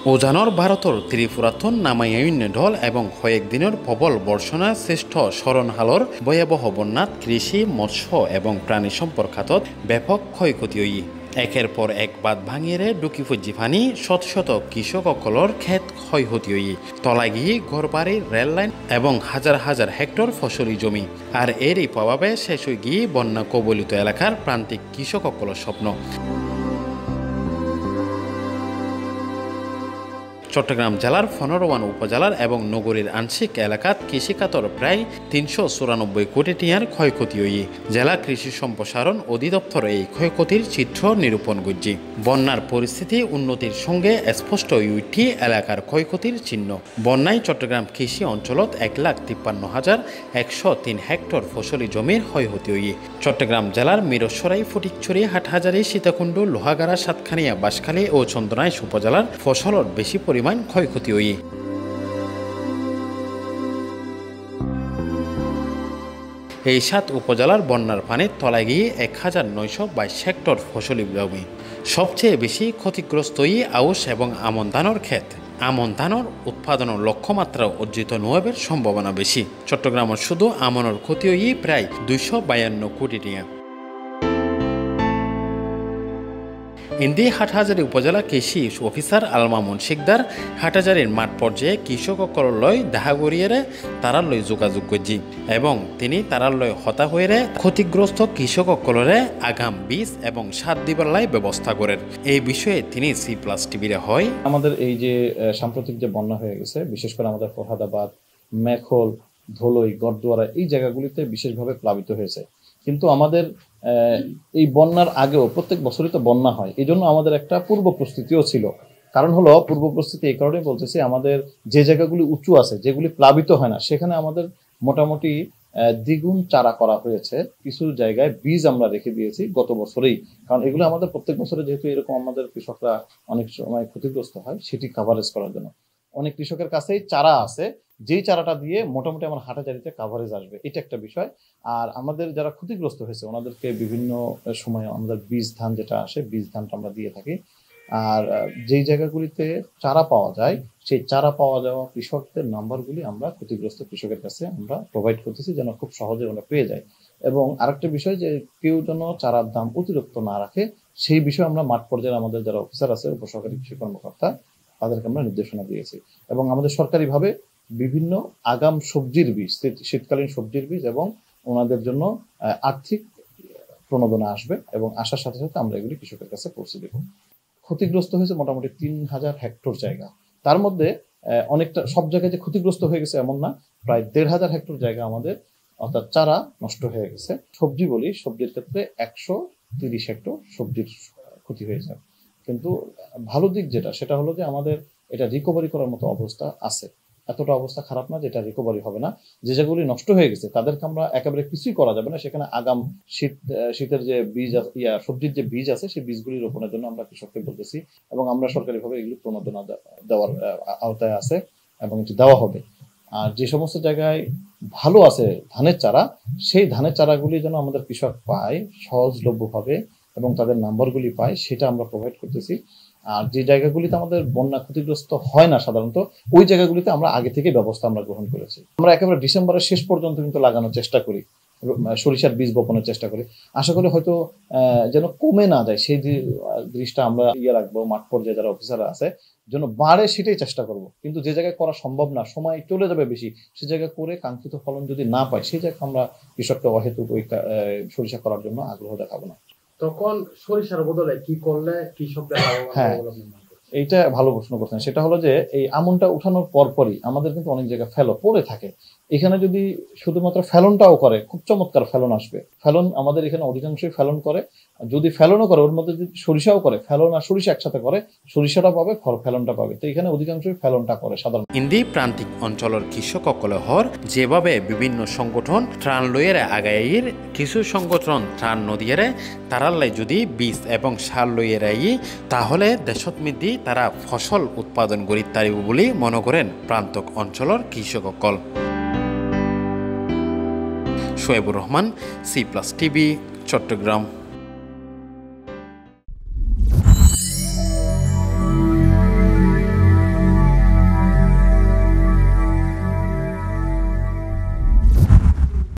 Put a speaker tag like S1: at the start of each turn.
S1: উজানৰ ভাৰতৰ ত্ৰিপুৰাথন নামাই অন্য ঢল এবং কয়েকদিনের প্রবল বর্ষণা শ্রেষ্ঠ শরণহালর ভয়াবহ বন্যাত কৃষি মৎস্য এবং প্রাণী সম্পদ খাতত ব্যাপক ক্ষয়ক্ষতি হই একের পর এক বাদ ভাঙিয়ে ডুকি ফুজি ফানি শত শত কৃষকসকলের ক্ষেত ক্ষয়ক্ষতি হই তলাগি ঘরবাড়ি রেল লাইন এবং হাজার হাজার হেক্টর ফসলি জমি আর এরই প্রভাবে শেষ হয়ে গিয়ে বন্যা কবলিত এলাকার প্রান্তিক কৃষকসকলের স্বপ্ন। চট্টগ্রাম জেলার 15 উপজেলার এবং নগরীর আংশিক এলাকাত কৃষিখাতর প্রায় 394 কোটি টিয়ার ক্ষয়ক্ষতি হই জেলা কৃষি সম্প্রসারণ অধিদপ্তর এই ক্ষয়ক্ষতির চিত্র নিরূপণ করছে। বন্যার পরিস্থিতি উন্নতির সঙ্গে স্পষ্ট উঠি এলাকার ক্ষয়ক্ষতির চিহ্ন। বন্যায় চট্টগ্রাম কৃষি অঞ্চলত 1,53,103 হেক্টর ফসলি জমির ক্ষয়ক্ষতি হই চট্টগ্রাম জেলার মিরসরাই ফটিকছড়ি হাটহাজারী সীতাকুণ্ড লোহাগাড়া সাতখানিয়া বাঁশখালী ও চন্দনাইশ উপজেলার ফসলর বেশি পরিমাণ ক্ষয়ক্ষতি হই। এই 7 উপজেলার বন্যার পানির তলায় গিয়ে 1,922 হেক্টর ফসলি জমি। সবচেয়ে বেশি ক্ষতিগ্রস্ত আউশ এবং আমন ধানের ক্ষেত। আমন ধানের উৎপাদনের লক্ষ্যমাত্রা অর্জিত নোয়াবের সম্ভাবনা বেশি। চট্টগ্রামের শুধু আমনের ক্ষতি প্রায় 252 কোটি টাকা। ইন্দি হাটহাজারী উপজেলা কৃষি অফিসার আলমা মুন্সিকদার হাটহাজারীর মাঠ পর্যায়ে কৃষকসকললৈ দেখা করিয়ে তারালৈ যোগাযোগ করছি এবং তিনি তারালৈ হতা হয়ে ক্ষতিগ্রস্ত কৃষকসকলরে আগাম বীজ এবং সার দিবার ব্যবস্থা করেন। এই বিষয়ে তিনি C+ টিভিরে হয়
S2: আমাদের এই যে সাম্প্রতিক যে বন্যা হয়ে গেছে, বিশেষ করে আমাদের ফরহাদাবাদ, মেখল, ধলই, গড়দুয়ারা এই জায়গাগুলিতে বিশেষভাবে প্লাবিত হয়েছে। কিন্তু আমাদের এই বন্যার আগেও প্রত্যেক বছরই তো বন্যা হয়, এই জন্য আমাদের একটা পূর্ব প্রস্তুতিও ছিল। কারণ হলো পূর্ব প্রস্তুতি এই কারণে বলতেছি, আমাদের যে জায়গাগুলি উঁচু আছে, যেগুলি প্লাবিত হয় না, সেখানে আমাদের মোটামুটি দ্বিগুণ চারা করা হয়েছে। কিছু জায়গায় বীজ আমরা রেখে দিয়েছি গত বছরেই, কারণ এগুলো আমাদের প্রত্যেক বছরে যেহেতু এরকম আমাদের কৃষকরা অনেক সময় ক্ষতিগ্রস্ত হয়, সেটি কাভারেজ করার জন্য অনেক কৃষকের কাছেই চারা আছে, যেই চারাটা দিয়ে মোটামুটি আমার হাটহাজারীতে কাভারেজ আসবে, এটা একটা বিষয়। আর আমাদের যারা ক্ষতিগ্রস্ত হয়েছে ওনাদেরকে বিভিন্ন সময়ে আমাদের বীজ ধান যেটা আসে, বীজ ধানটা আমরা দিয়ে থাকি। আর যেই জায়গাগুলিতে চারা পাওয়া যায়, সেই চারা পাওয়া যাওয়া কৃষকদের নাম্বারগুলি আমরা ক্ষতিগ্রস্ত কৃষকের কাছে আমরা প্রোভাইড করতেছি, যেন খুব সহজে ওরা পেয়ে যায়। এবং আরেকটা বিষয় যে কেউ যেন চারার দাম অতিরিক্ত না রাখে, সেই বিষয়ে আমরা মাঠ পর্যায়ে আমাদের যারা অফিসার আছে, উপসহকারী কৃষি কর্মকর্তা, তাদেরকে আমরা নির্দেশনা দিয়েছি। এবং আমাদের সরকারিভাবে বিভিন্ন আগাম সবজির বীজ, শীতকালীন সবজির বীজ এবং ওনাদের জন্য আর্থিক প্রণোদনা আসবে, এবং আসার সাথে সাথে আমরা এগুলি কৃষকের কাছে পৌঁছে দেব। ক্ষতিগ্রস্ত হয়েছে মোটামুটি 3,000 হেক্টর জায়গা। তার মধ্যে অনেকটা, সব জায়গায় যে ক্ষতিগ্রস্ত হয়ে গেছে এমন না, প্রায় 1,500 হেক্টর জায়গা আমাদের অর্থাৎ চারা নষ্ট হয়ে গেছে। সবজি বলি, সবজির ক্ষেত্রে 130 হেক্টর সবজির ক্ষতি হয়ে যায়। কিন্তু ভালো দিক যেটা, সেটা হলো যে আমাদের এটা রিকভারি করার মতো অবস্থা আছে, এতটা অবস্থা খারাপ না যেটা রিকভারি হবে না। যে যেগুলি নষ্ট হয়ে গেছে তাদেরকে আমরা একেবারে কিছুই করা যাবে না, সেখানে আগাম শীতের যে বীজ সবজির যে বীজ আছে, সেই বীজগুলি রোপণের জন্য আমরা কৃষককে বলতেছি, এবং আমরা সরকারিভাবে এগুলি প্রণোদনা দেওয়ার আওতায় আছে এবং এটি দেওয়া হবে। আর যে সমস্ত জায়গায় ভালো আছে ধানের চারা, সেই ধানের চারাগুলি যেন আমাদের কৃষক পায় সহজলভ্যভাবে এবং তাদের নাম্বারগুলি পায়, সেটা আমরা প্রোভাইড করতেছি। আর যে জায়গাগুলিতে আমাদের বন্যা ক্ষতিগ্রস্ত হয় না সাধারণত, ওই জায়গাগুলিতে আমরা আগে থেকে ব্যবস্থা আমরা গ্রহণ করেছি। আমরা একেবারে ডিসেম্বরের শেষ পর্যন্ত কিন্তু লাগানোর চেষ্টা করি, সরিষার বীজ বপনের চেষ্টা করি। আশা করি হয়তো যেন কমে না যায়, সেই জিনিসটা আমরা রাখবো। মাঠ পর্যায়ে যারা অফিসার আছে যেন বাড়ে, সেটাই চেষ্টা করব। কিন্তু যে জায়গায় করা সম্ভব না, সময় চলে যাবে বেশি, সে জায়গায় করে কাঙ্ক্ষিত ফলন যদি না পাই, সেই জায়গায় আমরা কৃষককে অহেতুক ওই সরিষা করার জন্য আগ্রহ দেখাবো না।
S3: তখন সরিষার বদলে কি করলে কৃষকরা
S2: এইটা ভালো প্রশ্ন করছেন। সেটা হলো যে এই আমনটা উঠানোর পরপরই আমাদের কিন্তু অনেক জায়গায় ফেলো পড়ে থাকে। এখানে যদি শুধুমাত্র ফেলনটাও করে, খুব চমৎকার ফেলন আসবে। ফেলন আমাদের এখানে অধিকাংশই ফেলন করে। যদি ফেলনও করে, ওর মধ্যে যদি সরিষাও করে, ফেলন আর সরিষা একসাথে করে, সরিষাটা পাবে, ফেলনটা পাবে। তো এখানে অধিকাংশই ফেলনটা করে সাধারণত।
S1: ইন্দি প্রান্তিক অঞ্চলের কৃষকসকলে হর যেভাবে বিভিন্ন সংগঠন ত্রাণ লইয়ের আগাইয়ের, কিছু সংগঠন ত্রাণ নদীয়ের তারাল্লাই যদি বীজ এবং সার লইয়ের তাহলে দেশত মধ্যে তারা ফসল উৎপাদন করি তারিব বলে মনে করেন প্রান্তক অঞ্চলের কৃষকসকল। Shoebur Rahman, C+ TV, Chittagong.